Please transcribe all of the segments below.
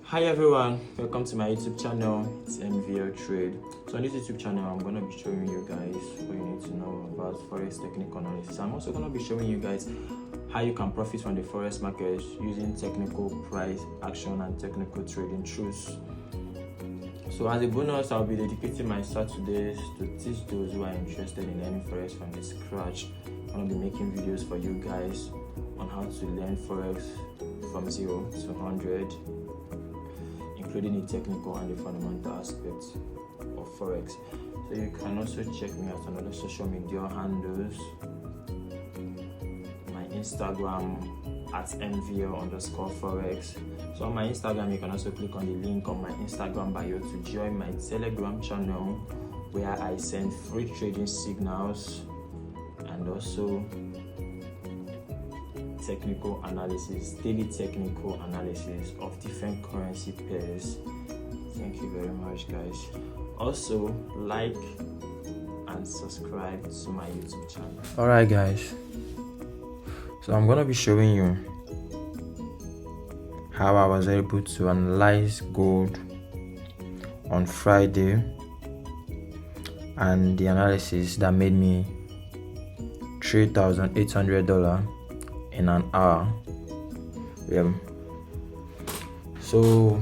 Hi everyone, welcome to my YouTube channel. It's MVL Trade. So on this YouTube channel, I'm going to be showing you guys what you need to know about forex technical analysis. I'm also going to be showing you guys how you can profit from the forex market using technical price action and technical trading tools. So as a bonus, I'll be dedicating my Saturdays to teach those who are interested in learning forex from the scratch. I'm going to be making videos for you guys on how to learn forex from 0 to 100, including the technical and the fundamental aspects of forex. So you can also check me out on other social media handles. My Instagram at mvl_forex. So on my Instagram, you can also click on the link on my Instagram bio to join my Telegram channel, where I send free trading signals and also technical analysis, daily technical analysis of different currency pairs. Thank you very much, guys. Also, like and subscribe to my YouTube channel. Alright, guys. So I'm gonna be showing you how I was able to analyze gold on Friday and the analysis that made me $3,800 in an hour. So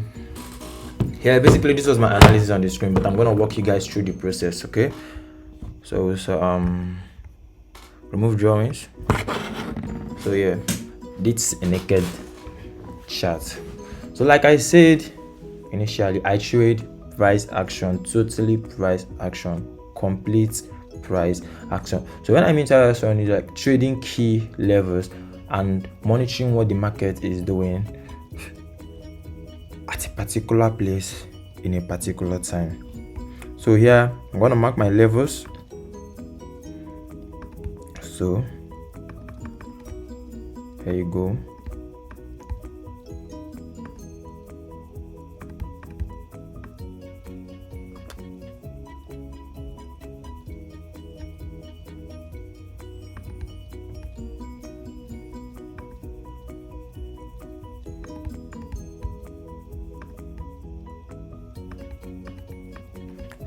here basically this was my analysis on the screen, but I'm gonna walk you guys through the process. Okay, so remove drawings. So yeah, this is a naked chart. So like I said initially, I trade price action, totally price action, complete price action. So when I mean price action, is like trading key levels and monitoring what the market is doing at a particular place in a particular time. So here I'm going to mark my levels. So here you go.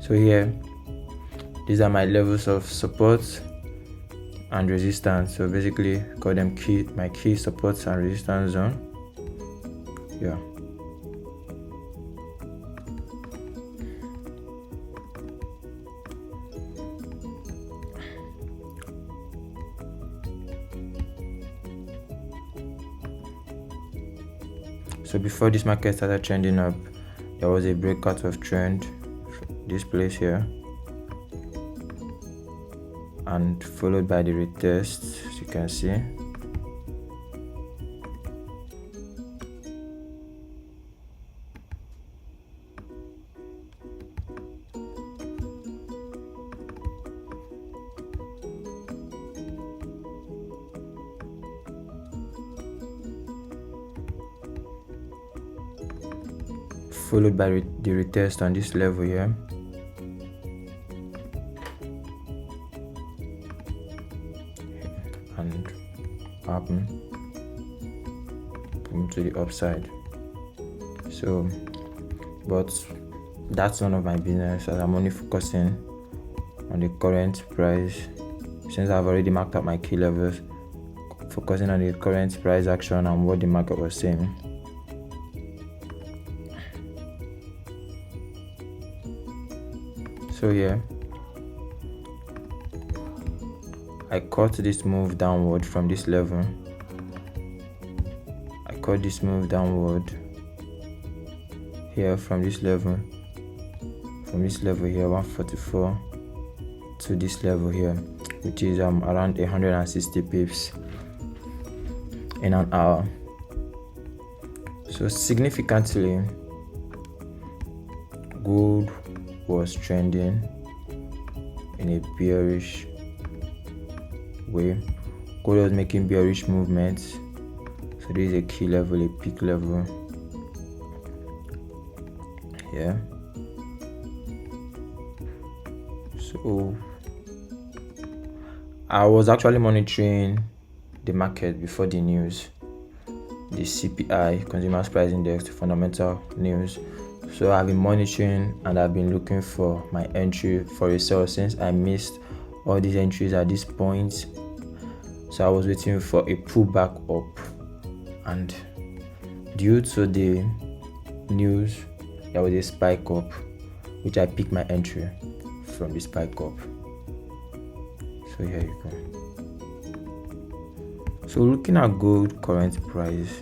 So here, these are my levels of support and resistance. So basically, call them my key supports and resistance zone. Yeah. So before this market started trending up, there was a breakout of trend, this place here, and followed by the retest, as you can see. Followed by the retest on this level here. And happen to the upside. So but that's none of my business, as I'm only focusing on the current price, since I've already marked up my key levels, focusing on the current price action and what the market was saying. So yeah, I caught this move downward from this level. I caught this move downward here from this level here, 144, to this level here, which is around 160 pips in an hour. So significantly, gold was trending in a bearish way. Gold was making bearish movements. So this is a key level, a peak level here. So I was actually monitoring the market before the news, the CPI, Consumers Price Index, the fundamental news. So I've been monitoring and I've been looking for my entry for a sell since I missed all these entries at this point. So I was waiting for a pullback up, and due to the news, there was a spike up, which I picked my entry from the spike up. So here you go. So looking at gold current price,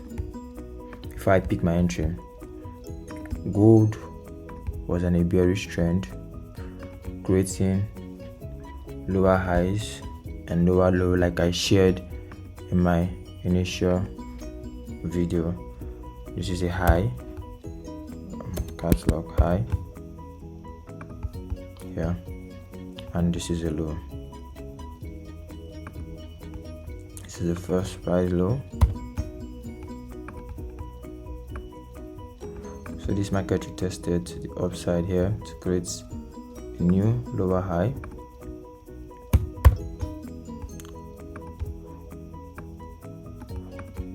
if I pick my entry, gold was on a bearish trend, creating lower highs and lower low, like I shared in my initial video. This is a high, caps lock high here, and this is a low. This is the first price low. So this market retested to the upside here to create a new lower high,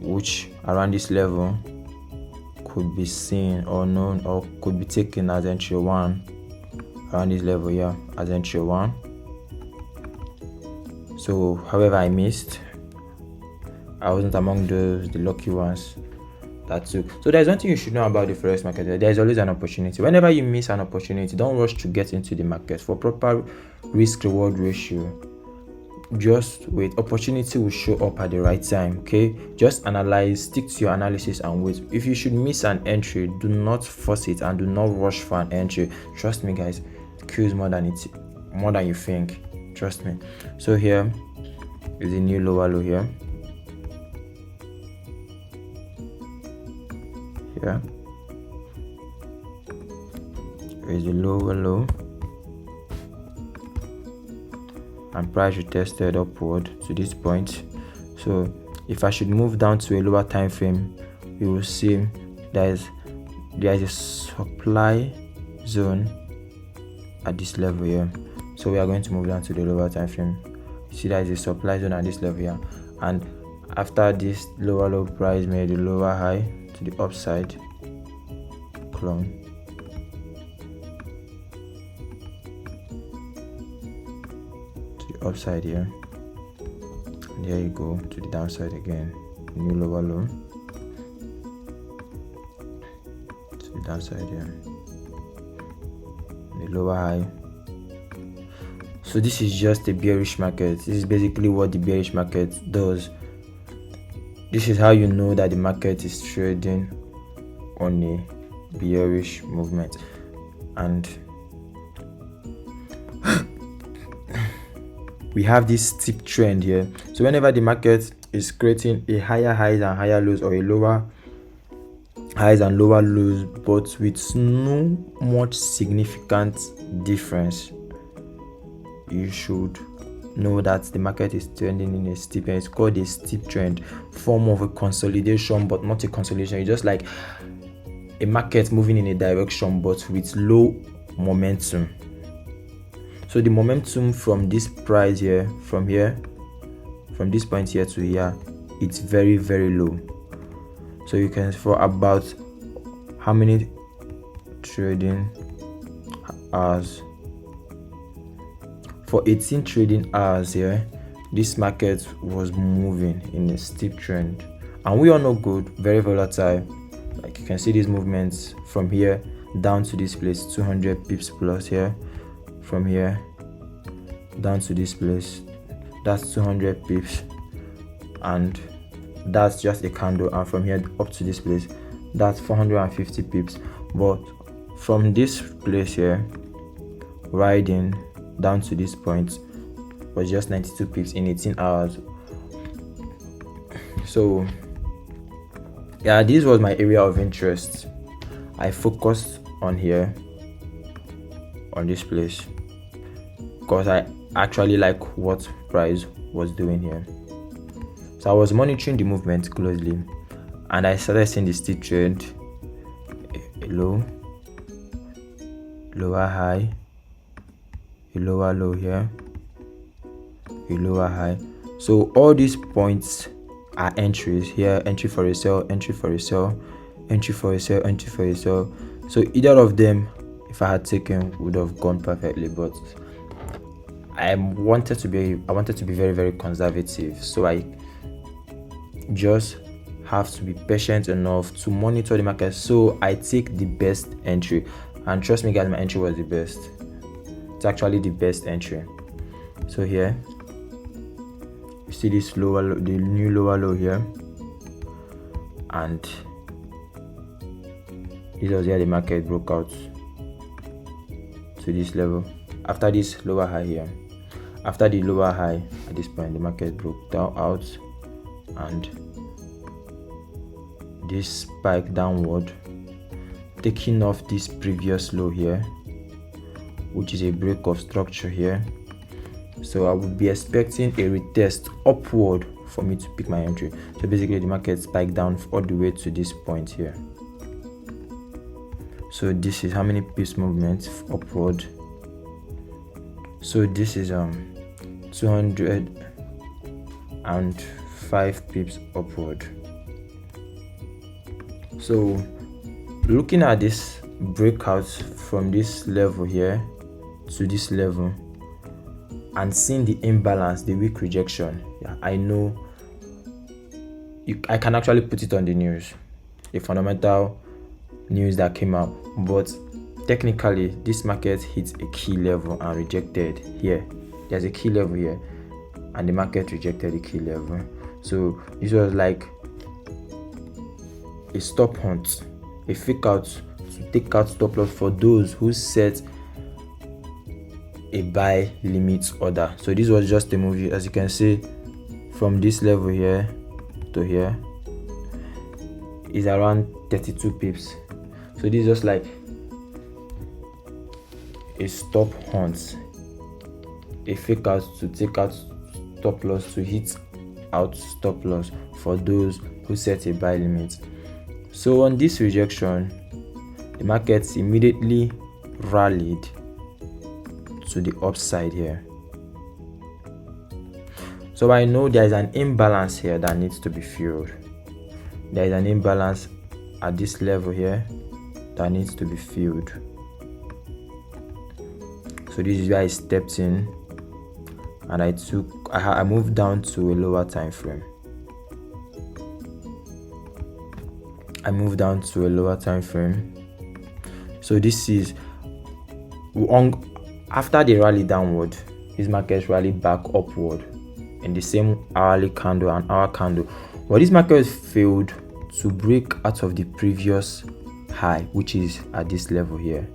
which around this level could be seen or known or could be taken as entry 1. Around this level here as entry 1. So however, I missed. I wasn't among the lucky ones that took. So there's one thing you should know about the forex market. There's always an opportunity. Whenever you miss an opportunity, don't rush to get into the market. For proper risk reward ratio, just wait. Opportunity will show up at the right time. Okay, just analyze, stick to your analysis and wait. If you should miss an entry, do not force it and do not rush for an entry. Trust me, guys, kills more than you think. Trust me. So here is a new lower low here. Here is a lower low, and price retested upward to this point. So if I should move down to a lower time frame, you will see there is a supply zone at this level here. So we are going to move down to the lower time frame. You see there is a supply zone at this level here, and after this lower low, price made a lower high to the upside, clone, to the upside here, and there you go to the downside again, new lower low to the downside here, the lower high. So this is just a bearish market. This is basically what the bearish market does. This is how you know that the market is trading on a bearish movement. And we have this steep trend here. So whenever the market is creating a higher highs and higher lows, or a lower highs and lower lows, but with no much significant difference, you should know that the market is trending in a steep, and it's called a steep trend, form of a consolidation, but not a consolidation. It's just like a market moving in a direction but with low momentum. So the momentum from this price here, from this point here to here, it's very, very low. So you can, for about how many trading hours? For 18 trading hours here, this market was moving in a steep trend, and we all know gold very volatile. Like you can see these movements from here down to this place, 200 pips plus here, from here down to this place, that's 200 pips, and that's just a candle, and from here up to this place, that's 450 pips. But from this place here, riding down to this point, was just 92 pips in 18 hours. So yeah, this was my area of interest. I focused on here, on this place, because I actually like what price was doing here. So I was monitoring the movement closely, and I started seeing the steep trend, a low, lower high, a lower low here, a lower high. So all these points are entries here: entry for a sell, entry for a sell, entry for a sell, entry for a sell. So either of them, if I had taken, would have gone perfectly, but I wanted to be very, very conservative. So I just have to be patient enough to monitor the market. So I take the best entry, and trust me guys, my entry was the best. It's actually the best entry. So here you see this lower low, the new lower low here, and this was where the market broke out to this level. After this lower high here, after the lower high at this point, the market broke down out, and this spike downward, taking off this previous low here, which is a break of structure here. So I would be expecting a retest upward for me to pick my entry. So basically the market spiked down all the way to this point here. So this is how many pips movement upward. So this is 205 pips upward. So looking at this breakout from this level here to this level and seeing the imbalance, the weak rejection, I know I can actually put it on the news, a fundamental news that came out. But technically this market hit a key level and rejected here. There's a key level here and the market rejected the key level. So this was like a stop hunt, a fake out to take out stop loss for those who set a buy limit order. So this was just a movie, as you can see, from this level here to here is around 32 pips. So this is just like a stop hunt, a fake out to take out stop loss, to hit out stop loss for those who set a buy limit. So on this rejection, the market immediately rallied to the upside here. So I know there is an imbalance here that needs to be filled. There is an imbalance at this level here that needs to be filled. So this is where I stepped in and I moved down to a lower time frame. I moved down to a lower time frame. So this is after the rally downward, this market rallied back upward in the same hourly candle and hour candle. But this market failed to break out of the previous high, which is at this level here.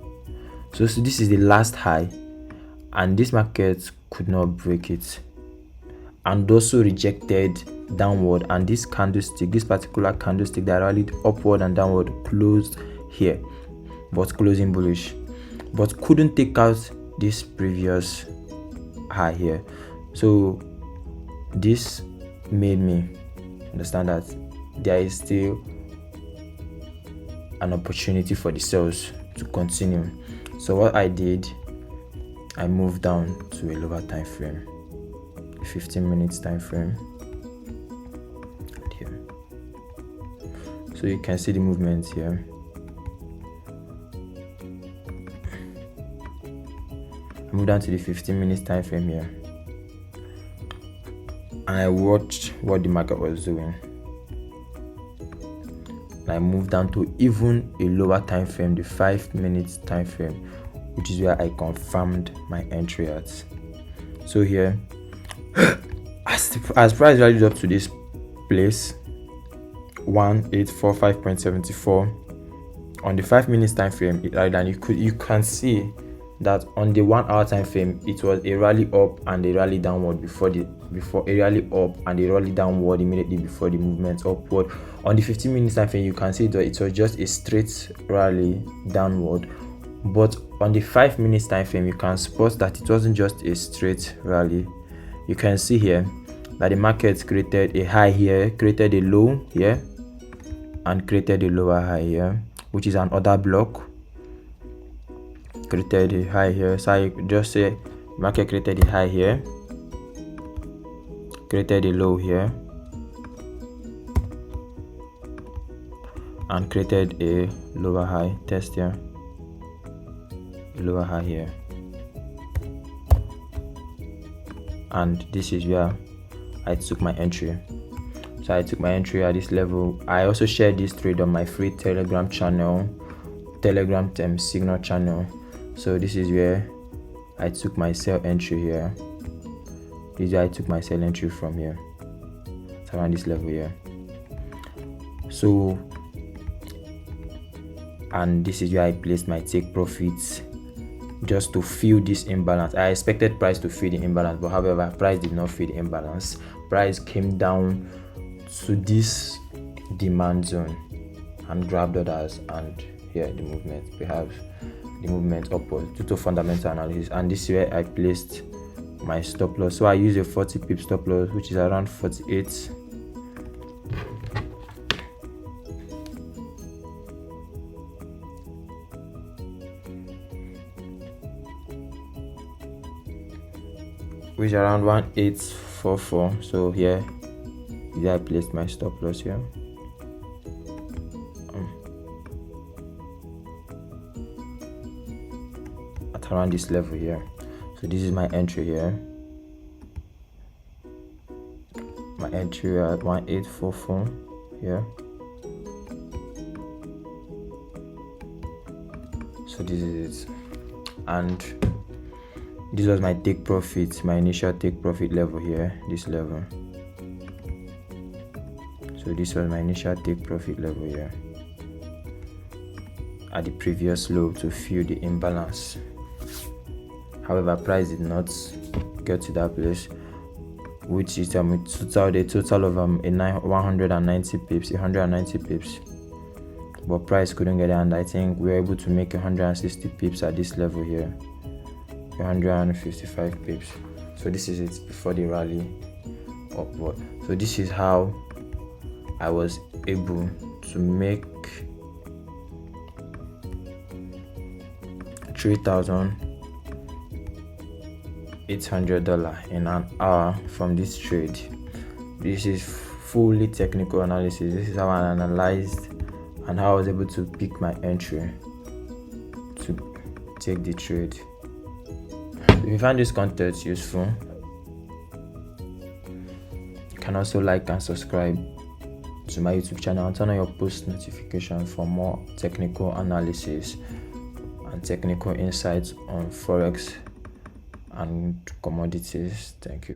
So this is the last high, and this market could not break it, and also rejected downward. And this candlestick, this particular candlestick that rallied upward and downward, closed here, but closing bullish, but couldn't take out this previous high here. So this made me understand that there is still an opportunity for the sales to continue. So what I did, I moved down to a lower time frame, 15 minutes time frame here. So you can see the movement here. I moved down to the 15 minutes time frame here, and I watched what the market was doing. And I moved down to even a lower time frame, the 5 minutes time frame, which is where I confirmed my entry at. So here, as price rallied up to this place, 1845.74 on the 5 minutes time frame, and you can see that on the 1 hour time frame, it was a rally up and a rally downward before a rally up and a rally downward immediately before the movement upward. On the 15 minutes time frame, you can see that it was just a straight rally downward. But on the 5 minutes time frame, you can spot that it wasn't just a straight rally. You can see here that the market created a high here, created a low here, and created a lower high here, which is an order block. Created a high here. So I just say market created a high here, created a low here, and created a lower high. Test here, a lower high here, and this is where I took my entry. So I took my entry at this level. I also shared this trade on my free Telegram channel, Telegram Signal channel. So this is where I took my sell entry here. This is where I took my sell entry from here. It's around this level here. So, and this is where I placed my take profits just to fill this imbalance. I expected price to fill the imbalance, but however, price did not fill the imbalance. Price came down to this demand zone and grabbed others, and here the movement, perhaps the movement upward. Total fundamental analysis, and this is where I placed my stop loss. So I use a 40 pip stop loss, which is around 48. Which is around 1844. So here I placed my stop loss here. At around this level here. So this is my entry here. My entry at 1844 here. So this is it. And this was my take profit, my initial take profit level here, this level. So this was my initial take profit level here at the previous low to fill the imbalance. However, price did not get to that place, which is a total of 190 pips, 190 pips. But price couldn't get there, and I think we were able to make 160 pips at this level here, 155 pips. So this is it before the rally upward. So this is how I was able to make $3,800 in an hour from this trade. This is fully technical analysis. This is how I analyzed and how I was able to pick my entry to take the trade. If you find this content useful, you can also like and subscribe to my YouTube channel and turn on your post notification for more technical analysis and technical insights on forex and commodities. Thank you.